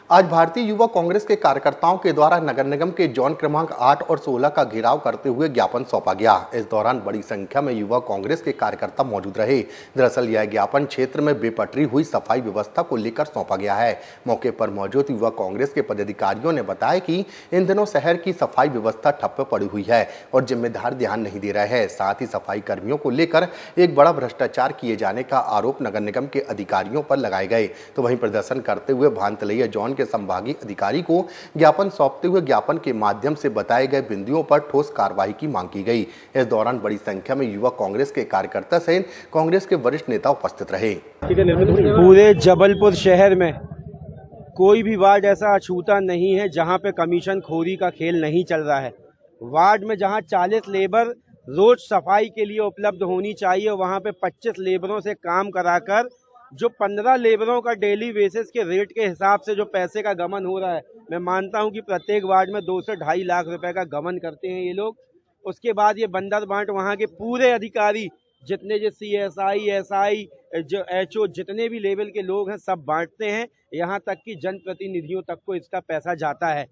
आज भारतीय युवा कांग्रेस के कार्यकर्ताओं के द्वारा नगर निगम के जोन क्रमांक 8 और 16 का घेराव करते हुए ज्ञापन सौंपा गया। इस दौरान बड़ी संख्या में युवा कांग्रेस के कार्यकर्ता मौजूद रहे। दरअसल यह ज्ञापन क्षेत्र में बेपटरी हुई सफाई व्यवस्था को लेकर सौंपा गया है। मौके पर मौजूद युवा कांग्रेस के पदाधिकारियों ने बताया कि इन दिनों शहर की सफाई व्यवस्था ठप्प पड़ी हुई है और जिम्मेदार ध्यान नहीं दे रहे हैं। साथ ही सफाई कर्मियों को लेकर एक बड़ा भ्रष्टाचार किए जाने का आरोप नगर निगम के अधिकारियों पर लगाए गए। तो वहीं प्रदर्शन करते हुए भानतलैया जोन के संभागीय अधिकारी को ज्ञापन सौंपते हुए ज्ञापन के माध्यम से बताए गए बिंदुओं पर ठोस कार्रवाई की मांग की गई। इस दौरान बड़ी संख्या में युवा कांग्रेस के कार्यकर्ता सहित कांग्रेस के वरिष्ठ नेता उपस्थित रहे। पूरे जबलपुर शहर में कोई भी वार्ड ऐसा अछूता नहीं है जहां पे कमीशन खोरी का खेल नहीं चल रहा है। वार्ड में जहां 40 लेबर रोज सफाई के लिए उपलब्ध होनी चाहिए, वहां पे 25 लेबरों से काम कराकर जो 15 लेबरों का डेली बेसिस के रेट के हिसाब से जो पैसे का गमन हो रहा है, मैं मानता हूं कि प्रत्येक वार्ड में 2 से 2.5 लाख रुपए का गमन करते हैं ये लोग। उसके बाद ये बंदर बांट वहां के पूरे अधिकारी जितने जो CSI, SI, जो HO जितने भी लेवल के लोग हैं सब बांटते हैं। यहाँ तक कि जनप्रतिनिधियों तक को इसका पैसा जाता है।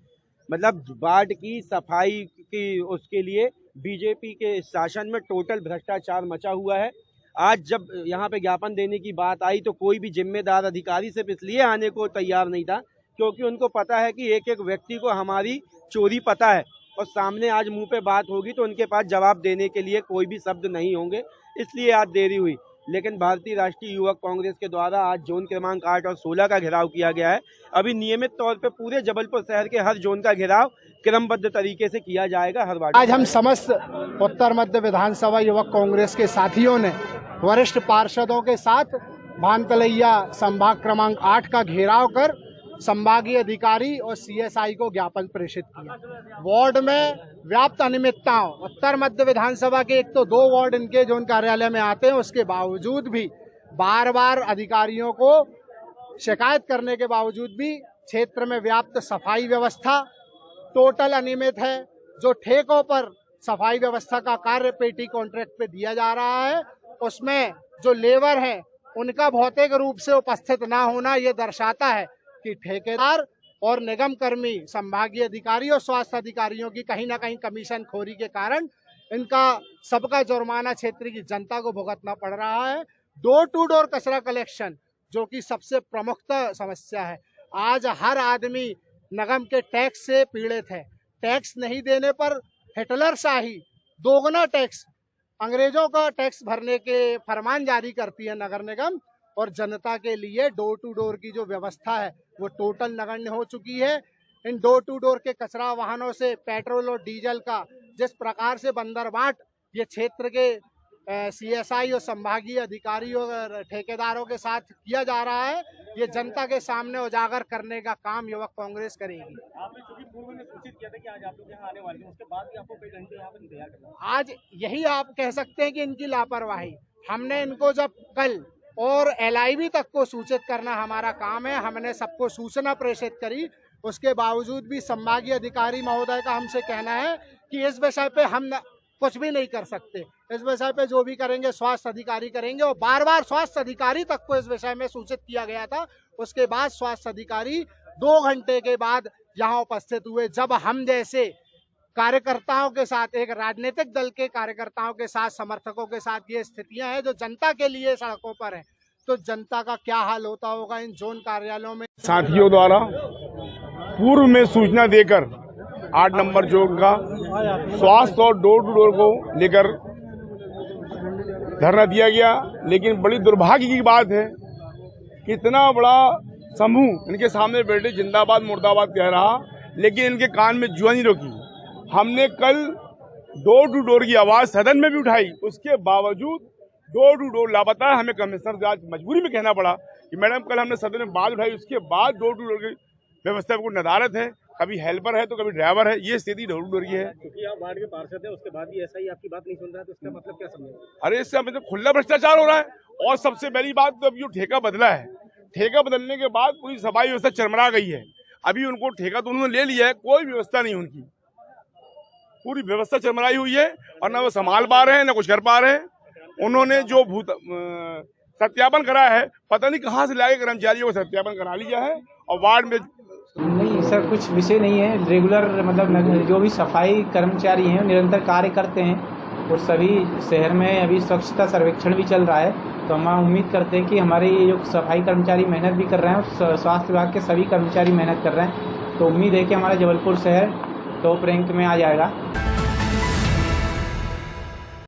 मतलब वार्ड की सफाई की उसके लिए बीजेपी के शासन में टोटल भ्रष्टाचार मचा हुआ है। आज जब यहाँ पे ज्ञापन देने की बात आई तो कोई भी जिम्मेदार अधिकारी सिर्फ इसलिए आने को तैयार नहीं था क्योंकि उनको पता है कि एक एक व्यक्ति को हमारी चोरी पता है और सामने आज मुंह पे बात होगी तो उनके पास जवाब देने के लिए कोई भी शब्द नहीं होंगे, इसलिए आज देरी हुई। लेकिन भारतीय राष्ट्रीय युवक कांग्रेस के द्वारा आज जोन क्रमांक 8 और 16 का घेराव किया गया है। अभी नियमित तौर पे पूरे जबलपुर शहर के हर जोन का घेराव क्रमबद्ध तरीके से किया जाएगा हर वार्ड। आज हम समस्त उत्तर मध्य विधानसभा युवक कांग्रेस के साथियों ने वरिष्ठ पार्षदों के साथ भानतलैया संभाग क्रमांक 8 का घेराव कर संभागीय अधिकारी और CSI को ज्ञापन प्रेषित किया। वार्ड में व्याप्त अनियमितताओं, उत्तर मध्य विधानसभा के एक तो 2 वार्ड इनके जोन कार्यालय में आते हैं, उसके बावजूद भी बार बार अधिकारियों को शिकायत करने के बावजूद भी क्षेत्र में व्याप्त सफाई व्यवस्था टोटल अनियमित है। जो ठेकों पर सफाई व्यवस्था का कार्य पेटी कॉन्ट्रैक्ट पे दिया जा रहा है, उसमें जो लेबर है उनका भौतिक रूप से उपस्थित ना होना ये दर्शाता है कि ठेकेदार और निगम कर्मी, संभागीय अधिकारी और स्वास्थ्य अधिकारियों की कहीं ना कहीं कमीशन खोरी के कारण इनका सबका जुर्माना क्षेत्र की जनता को भुगतना पड़ रहा है। डोर टू डोर कचरा कलेक्शन जो कि सबसे प्रमुख समस्या है। आज हर आदमी निगम के टैक्स से पीड़ित है। टैक्स नहीं देने पर हिटलरशाही दोगुना टैक्स, अंग्रेजों का टैक्स भरने के फरमान जारी करती है नगर निगम और जनता के लिए डोर टू डोर की जो व्यवस्था है वो टोटल नगण्य हो चुकी है। इन डोर टू डोर के कचरा वाहनों से पेट्रोल और डीजल का जिस प्रकार से बंदरबाट ये क्षेत्र के CSI और संभागीय अधिकारियों और ठेकेदारों के साथ किया जा रहा है, ये जनता के सामने उजागर करने का काम युवक कांग्रेस करेगी। आपने चूंकि पूर्व में सूचित किया था कि आज आप लोग यहाँ आने वाले हैं, उसके बाद भी आपको कई घंटे यहाँ पर इंतजार करना। आज यही आप कह सकते हैं कि इनकी लापरवाही। हमने इनको जब कल और LIV तक को सूचित करना हमारा काम है, हमने सबको सूचना प्रेषित करी, उसके बावजूद भी संभागीय अधिकारी महोदय का हमसे कहना है कि इस विषय पे हम कुछ भी नहीं कर सकते, इस विषय पे जो भी करेंगे स्वास्थ्य अधिकारी करेंगे। और बार बार स्वास्थ्य अधिकारी तक को इस विषय में सूचित किया गया था। उसके बाद स्वास्थ्य अधिकारी 2 घंटे के बाद यहाँ उपस्थित हुए। जब हम जैसे कार्यकर्ताओं के साथ, एक राजनीतिक दल के कार्यकर्ताओं के साथ, समर्थकों के साथ ये स्थितियां हैं जो जनता के लिए सड़कों पर है, तो जनता का क्या हाल होता होगा इन जोन कार्यालयों में। साथियों द्वारा पूर्व में सूचना देकर 8 नंबर जोन का स्वास्थ्य और डोर टू डोर को लेकर धरना दिया गया। लेकिन बड़ी दुर्भाग्य की बात है कि इतना बड़ा समूह इनके सामने बैठे जिंदाबाद मुर्दाबाद कह रहा, लेकिन इनके कान में जुआ नहीं रोकी। हमने कल डोर टू डोर की आवाज सदन में भी उठाई, उसके बावजूद डोर टू डोर लापता है। हमें कमिश्नर से आज मजबूरी में कहना पड़ा कि मैडम कल हमने सदन में बात उठाई, उसके बाद डोर टू डोर की व्यवस्था को नदारत है, कभी हेल्पर है तो कभी ड्राइवर है, ये स्थिति डोर टू डोर की है। क्योंकि आप वार्ड के पार्षद हैं, उसके बाद भी ऐसा ही आपकी बात नहीं सुन रहा है, तो इसका मतलब क्या समझेंगे? अरे इससे मतलब खुला भ्रष्टाचार हो रहा है। और सबसे पहली बात तो अभी जो ठेका बदला है, ठेका बदलने के बाद पूरी सफाई व्यवस्था चरमरा गई है। अभी उनको ठेका तो उन्होंने ले लिया है, कोई व्यवस्था नहीं उनकी, पूरी व्यवस्था चरमराई हुई है और ना वो संभाल पा रहे हैं ना कुछ कर पा रहे हैं। उन्होंने जो सत्यापन करा है, पता नहीं कहाँ से लाके कर्मचारियों को सत्यापन करा लिया है और वार्ड में नहीं सर, कुछ विषय नहीं है। रेगुलर मतलब जो भी सफाई कर्मचारी हैं निरंतर कार्य करते हैं और सभी शहर में अभी स्वच्छता सर्वेक्षण भी चल रहा है, तो हम उम्मीद करते हैं कि हमारे ये जो सफाई कर्मचारी मेहनत भी कर रहे हैं और स्वास्थ्य विभाग के सभी कर्मचारी मेहनत कर रहे हैं, तो उम्मीद है कि हमारा जबलपुर शहर टॉप रैंक में आ जाएगा।